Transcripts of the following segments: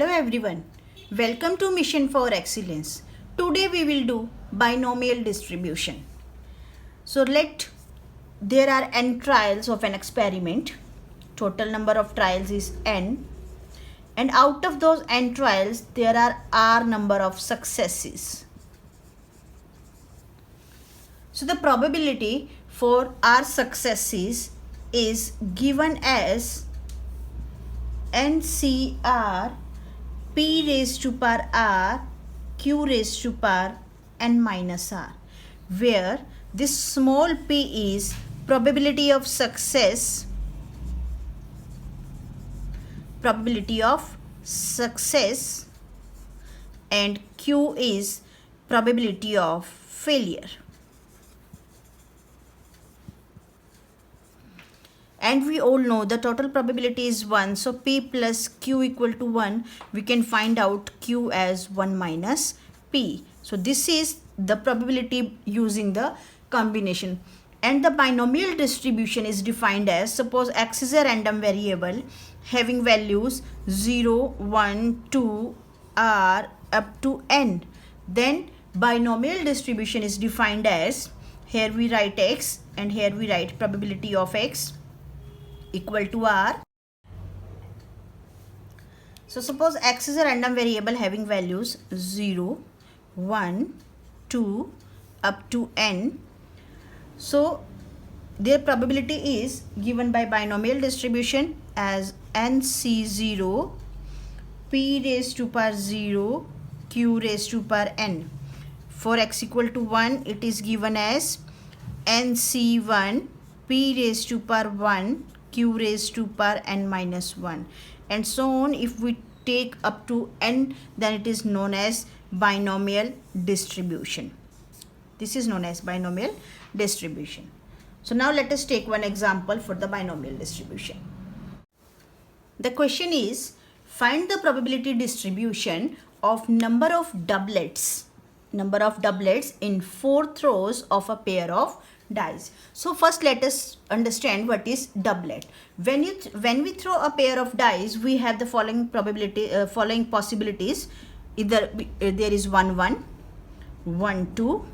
Hello everyone, welcome to Mission for Excellence. Today we will do binomial distribution. So there are n trials of an experiment. Total number of trials is n, and out of those n trials there are r number of successes. So the probability for r successes is given as NCR P raised to power R Q raised to power n minus R, where this small p is probability of success and Q is probability of failure. And we all know the total probability is 1. So P plus Q equal to 1. We can find out Q as 1 minus P. So this is the probability using the combination. And the binomial distribution is defined as, suppose X is a random variable having values 0, 1, 2, R up to N. Then binomial distribution is defined as, here we write X and here we write probability of X equal to R. So suppose X is a random variable having values 0, 1, 2 up to N. So their probability is given by binomial distribution as NC0 P raised to power 0 Q raised to power N. For X equal to 1, it is given as NC1 P raised to power 1 Q raised to power n minus 1, and so on. If we take up to n, then it is known as binomial distribution. This is known as binomial distribution. So now let us take one example for the binomial distribution. The question is, find the probability distribution of number of doublets in fourth rows of a pair of dice. So first let us understand what is doublet. When we throw a pair of dice, we have the following possibilities. Either there is 1 1, 1 2,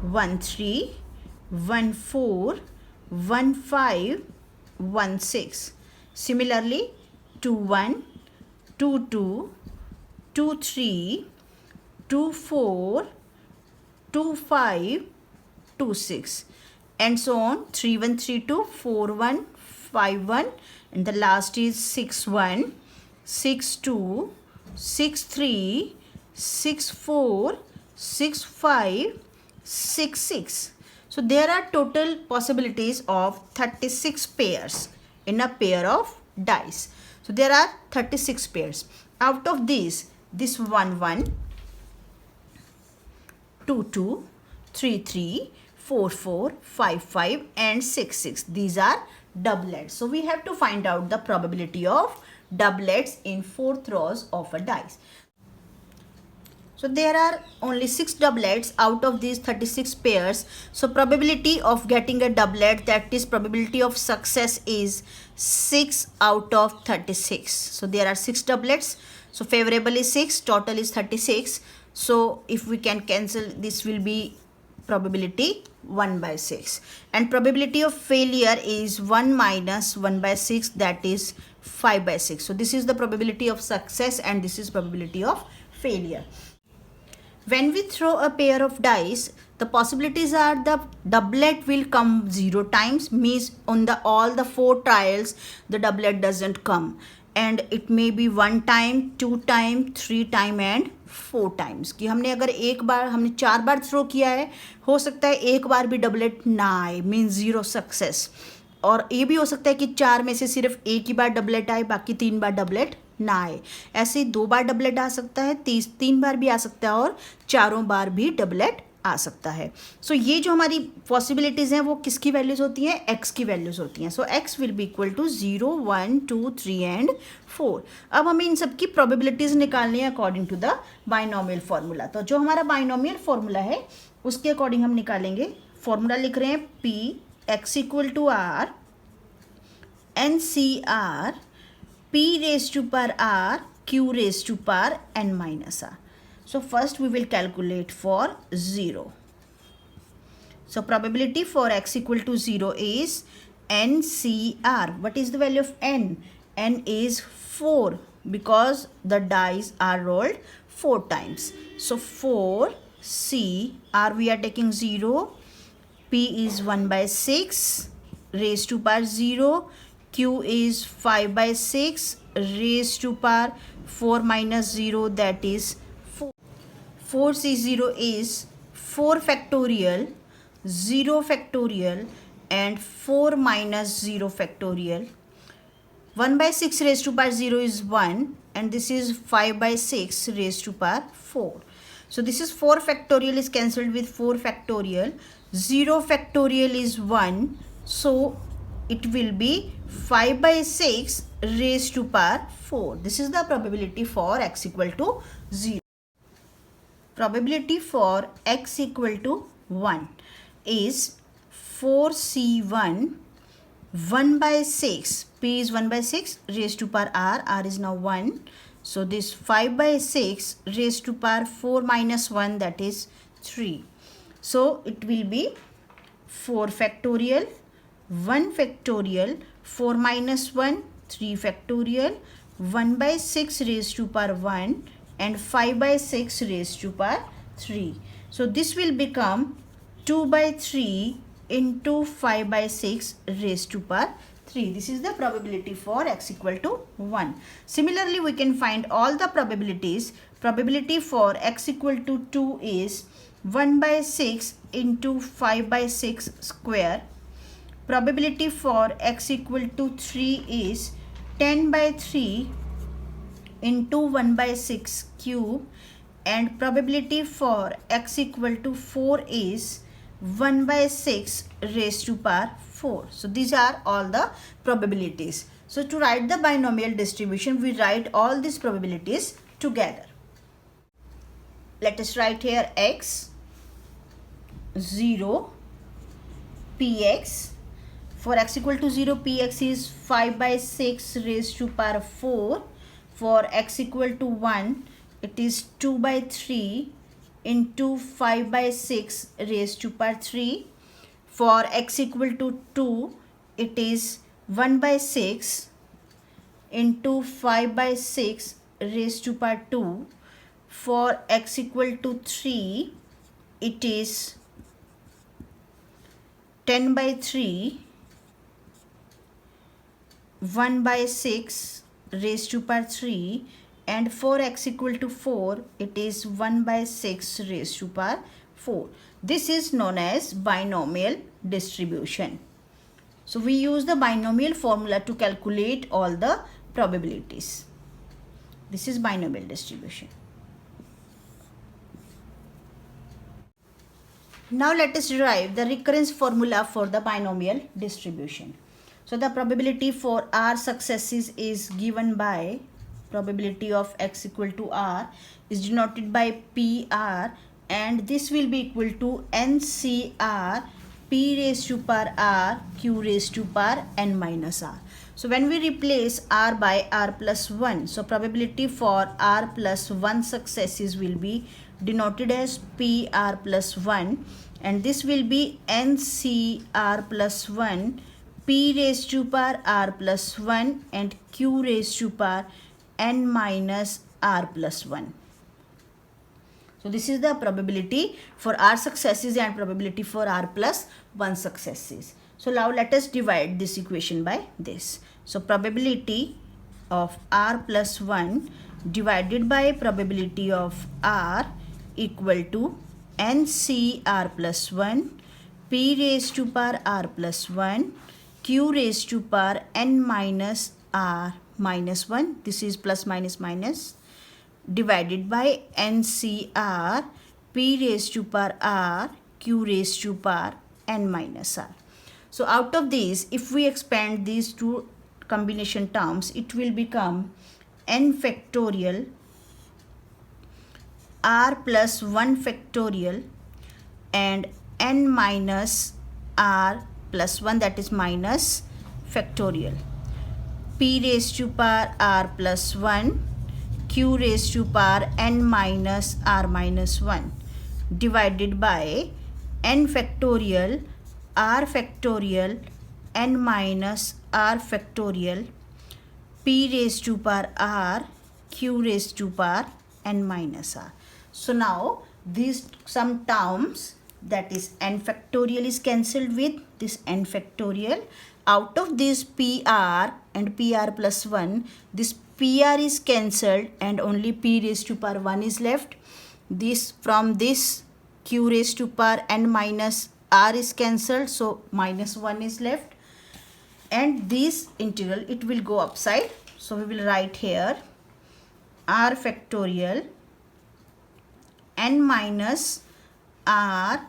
1 3, 1 4, 1 5, 1 6. Similarly 2 1, 2 2, 2 3, 2 4, 2 5, 2 6, and so on. 3 1 3 2, 4 1, 5 1, and the last is 6 1, 6 2, 6 3, 6 4, 6 5, 6 6. So there are total possibilities of 36 pairs in a pair of dice. So there are 36 pairs. Out of these, this 1 1, 2 2, 3 3, 4 4, 5 5, and 6 6. These are doublets. So we have to find out the probability of doublets in fourth rows of a dice. So there are only 6 doublets out of these 36 pairs. So probability of getting a doublet, that is probability of success, is 6 out of 36. So there are 6 doublets. So favorable is 6, total is 36. So if we can cancel, this will be probability 1 by 6. And probability of failure is 1 minus 1 by 6, that is 5 by 6. So this is the probability of success and this is probability of failure. When we throw a pair of dice, the possibilities are the doublet will come 0 times, means on all the 4 trials the doublet doesn't come, and it may be 1 time, 2 time, 3 time and 4 times. कि हमने अगर हमने 4 बार throw किया है, हो सकता है एक बार भी डबलेट ना आए, मीन्स 0 सक्सेस. और ये भी हो सकता है कि 4 में से सिर्फ एक ही बार डबलेट आए, बाकी 3 बार डबलेट ना आए. ऐसे ही 2 बार डबलेट आ सकता है, 3 बार भी आ सकता है और 4 बार भी डबलेट आ सकता है. सो ये जो हमारी पॉसिबिलिटीज़ हैं वो किसकी वैल्यूज़ होती हैं? एक्स की वैल्यूज़ होती हैं. So x will be equal to 0 1 2 3 and 4. अब हमें इन सब की प्रोबेबिलिटीज़ निकालनी है according to the binomial formula. तो जो हमारा बाइनोमियल फार्मूला है उसके अकॉर्डिंग हम निकालेंगे. फार्मूला लिख रहे हैं P X equal to R NCR P raised to power R q raised to power n minus r. So first we will calculate for 0. So probability for x equal to 0 is NCR. What is the value of n? N is 4 because the dice are rolled 4 times. So 4 C, R we are taking 0, P is 1 by 6 raised to power 0, Q is 5 by 6 raised to power 4 minus 0, that is 4. 4C0 is 4 factorial, 0 factorial and 4 minus 0 factorial. 1 by 6 raised to power 0 is 1 and this is 5 by 6 raised to power 4. So this is 4 factorial is cancelled with 4 factorial. 0 factorial is 1. So it will be 5 by 6 raised to power 4. This is the probability for x equal to 0. Probability for x equal to 1 is 4C1, 1 by 6, P is 1 by 6 raised to power R, R is now 1. So this 5 by 6 raised to power 4 minus 1, that is 3. So it will be 4 factorial, 1 factorial, 4 minus 1, 3 factorial, 1 by 6 raised to power 1 and 5 by 6 raised to power 3. So this will become 2 by 3 into 5 by 6 raised to power 3. This is the probability for x equal to 1. Similarly, we can find all the probabilities. Probability for x equal to 2 is 1 by 6 into 5 by 6 square. Probability for x equal to 3 is 10 by 3 into 1 by 6 cube, and probability for x equal to 4 is 1 by 6 raised to power 4. So these are all the probabilities. So to write the binomial distribution, we write all these probabilities together. Let us write here x, 0, px. For x equal to 0, px is 5 by 6 raised to power 4. For x equal to 1, it is 2 by 3 into 5 by 6 raised to power 3. For x equal to 2, it is 1 by 6 into 5 by 6 raised to power 2. For x equal to 3, it is 10 by 3, 1 by 6 raised to power 3, and for x equal to 4, it is 1 by 6 raised to power 4. This is known as binomial distribution. So we use the binomial formula to calculate all the probabilities. This is binomial distribution. Now let us derive the recurrence formula for the binomial distribution. So the probability for R successes is given by probability of x equal to R is denoted by PR, and this will be equal to NCR P raised to power R Q raised to power N minus R. So when we replace R by R plus 1, so probability for R plus 1 successes will be denoted as PR plus 1, and this will be NCR plus 1 P raised to power R plus 1 and Q raised to power N minus R plus 1. So this is the probability for R successes and probability for R plus 1 successes. So now let us divide this equation by this. So probability of R plus 1 divided by probability of R equal to NCR plus 1 P raised to power R plus 1 Q raised to power N minus R minus 1. This is plus minus minus, divided by NCR P raised to power R Q raised to power N minus R. So out of these, if we expand these two combination terms, it will become N factorial R plus 1 factorial and N minus R plus 1, that is minus factorial. P raised to power R plus 1 q raised to power n minus r minus 1 divided by n factorial r factorial n minus r factorial p raised to power r q raised to power n minus r. So now these some terms, that is n factorial is cancelled with this n factorial. Out of this pr and pr plus 1, this pr is cancelled and only p raised to power 1 is left. This from this q raised to power n minus r is cancelled, so minus 1 is left. And this integral, it will go upside. So we will write here r factorial n minus r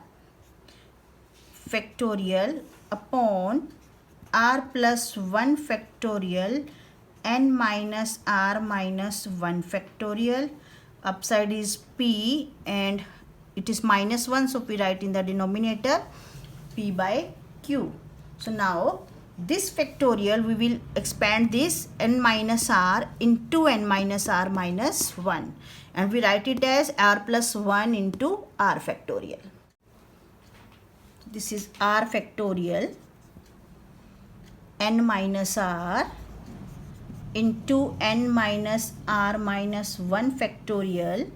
factorial upon r plus 1 factorial n minus r minus 1 factorial. Upside is p and it is minus 1, so we write in the denominator p by q. So now this factorial, we will expand this n minus r into n minus r minus 1 and we write it as r plus 1 into r factorial. This is r factorial n minus r into n minus r minus 1 factorial.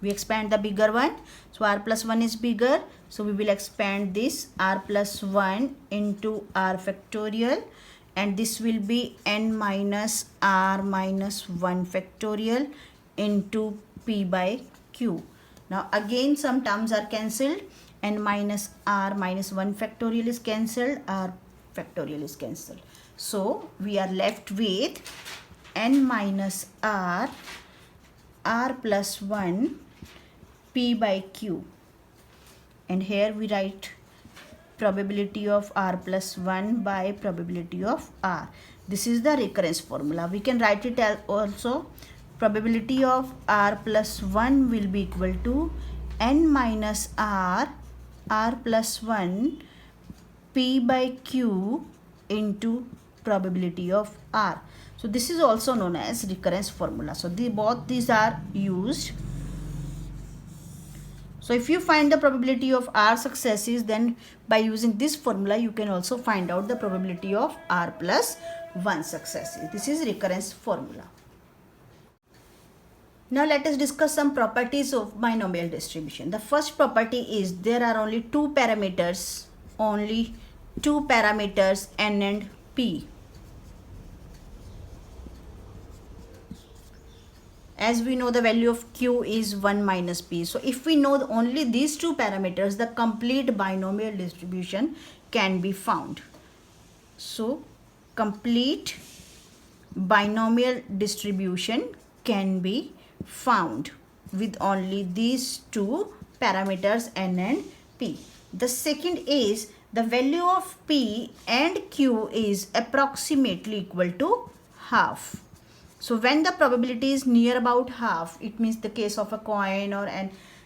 We expand the bigger one, so r plus 1 is bigger, so we will expand this r plus 1 into r factorial and this will be n minus r minus 1 factorial into p by q. Now again some terms are cancelled, n minus r minus 1 factorial is cancelled, r factorial is cancelled. So we are left with n minus r plus 1 p by q, and here we write probability of r plus 1 by probability of r. This is the recurrence formula. We can write it as also probability of r plus 1 will be equal to n minus r plus 1 p by q into probability of r. So this is also known as recurrence formula. So both these are used. So if you find the probability of r successes, then by using this formula you can also find out the probability of r plus 1 successes. This is recurrence formula. Now let us discuss some properties of binomial distribution. The first property is there are only two parameters n and p. As we know, the value of q is 1 minus p. So if we know only these two parameters, the complete binomial distribution can be found. So complete binomial distribution can be found with only these two parameters n and p. The second is the value of p and q is approximately equal to half. So when the probability is near about half, it means the case of a coin or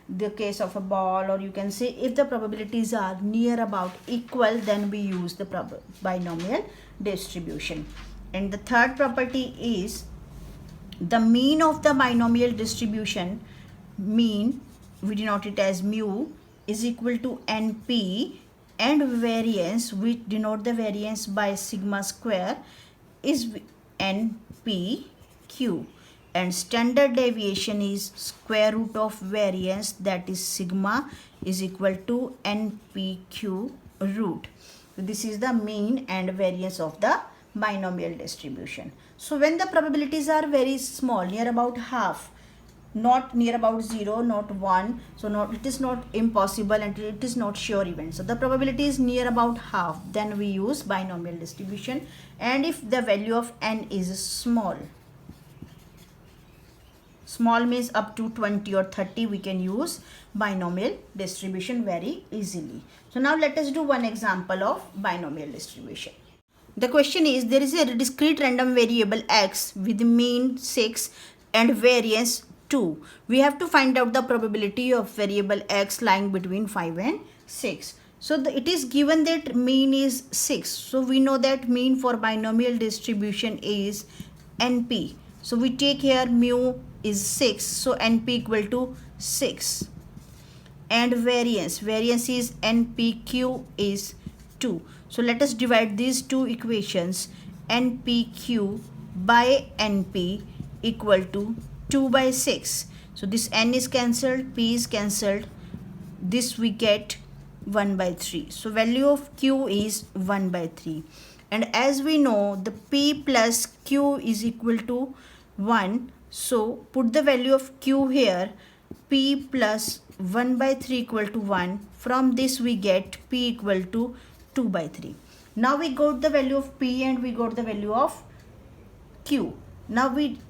the case of a ball, or you can say if the probabilities are near about equal, then we use the binomial distribution. And the third property is the mean of the binomial distribution, mean we denote it as mu, is equal to np, and variance, we denote the variance by sigma square, is np q, and standard deviation is square root of variance, that is sigma is equal to npq root. This is the mean and variance of the binomial distribution. So when the probabilities are very small, near about half, not near about 0, not 1, so it is not impossible and it is not sure event. So the probability is near about half, then we use binomial distribution. And if the value of n is small means up to 20 or 30, we can use binomial distribution very easily. So now let us do one example of binomial distribution. The question is, there is a discrete random variable x with mean 6 and variance 2. We have to find out the probability of variable x lying between 5 and 6. So it is given that mean is 6. So we know that mean for binomial distribution is np. So we take here mu is 6, so NP equal to 6. And variance is NPQ is 2. So let us divide these two equations. NPQ by NP equal to 2 by 6. So this N is cancelled, P is cancelled. This we get 1 by 3. So value of Q is 1 by 3. And as we know, the P plus Q is equal to 1. So put the value of Q here. P plus 1 by 3 equal to 1. From this we get P equal to 2 by 3. Now we got the value of P and we got the value of Q. Now we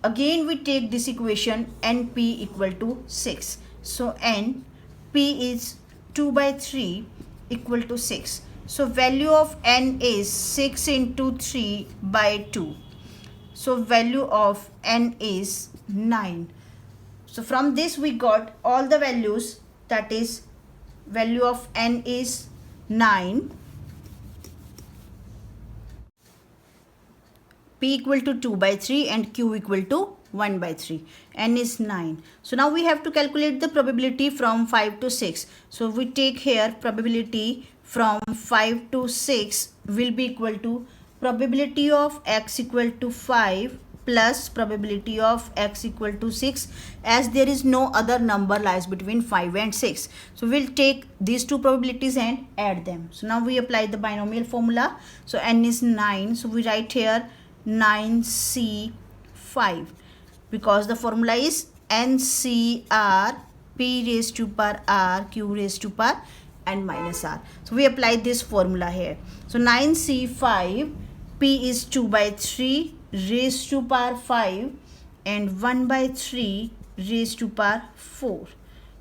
take this equation NP equal to 6. So NP is 2 by 3 equal to 6. So value of N is 6 into 3 by 2. So value of N is 9. So from this we got all the values, that is value of N is 9, P equal to 2 by 3 and Q equal to 1 by 3. N is 9. So now we have to calculate the probability from 5 to 6. So we take here probability from 5 to 6 will be equal to probability of X equal to 5 plus probability of X equal to 6, as there is no other number lies between 5 and 6. So we'll take these two probabilities and add them. So now we apply the binomial formula. So N is 9. So we write here 9C5 because the formula is NCR P raised to power R Q raised to power N minus R. So we apply this formula here. So 9C5 P is 2 by 3 raised to power 5 and 1 by 3 raised to power 4.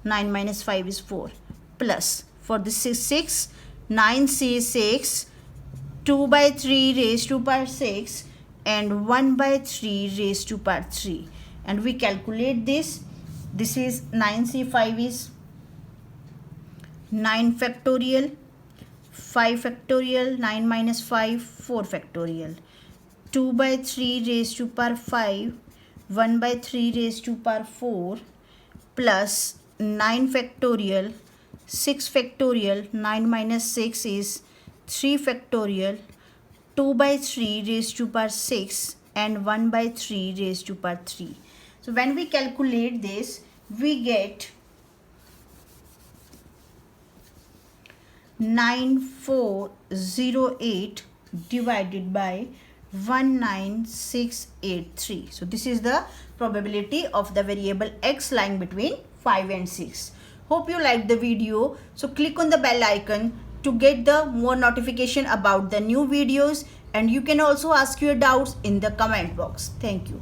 9 minus 5 is 4 plus for this is 6. 9C6 2 by 3 raised to power 6 and 1 by 3 raised to power 3, and we calculate this. This is 9C5 is 9 factorial, 5 factorial, 9 minus 5 4 factorial, 2 by 3 raised to power 5, 1 by 3 raised to power 4 plus 9 factorial, 6 factorial, 9 minus 6 is 3 factorial, 2 by 3 raised to power 6 and 1 by 3 raised to power 3. So when we calculate this, we get 9408 divided by 19683. So this is the probability of the variable X lying between 5 and 6. Hope you liked the video. So click on the bell icon to get the more notification about the new videos, and you can also ask your doubts in the comment box. Thank you.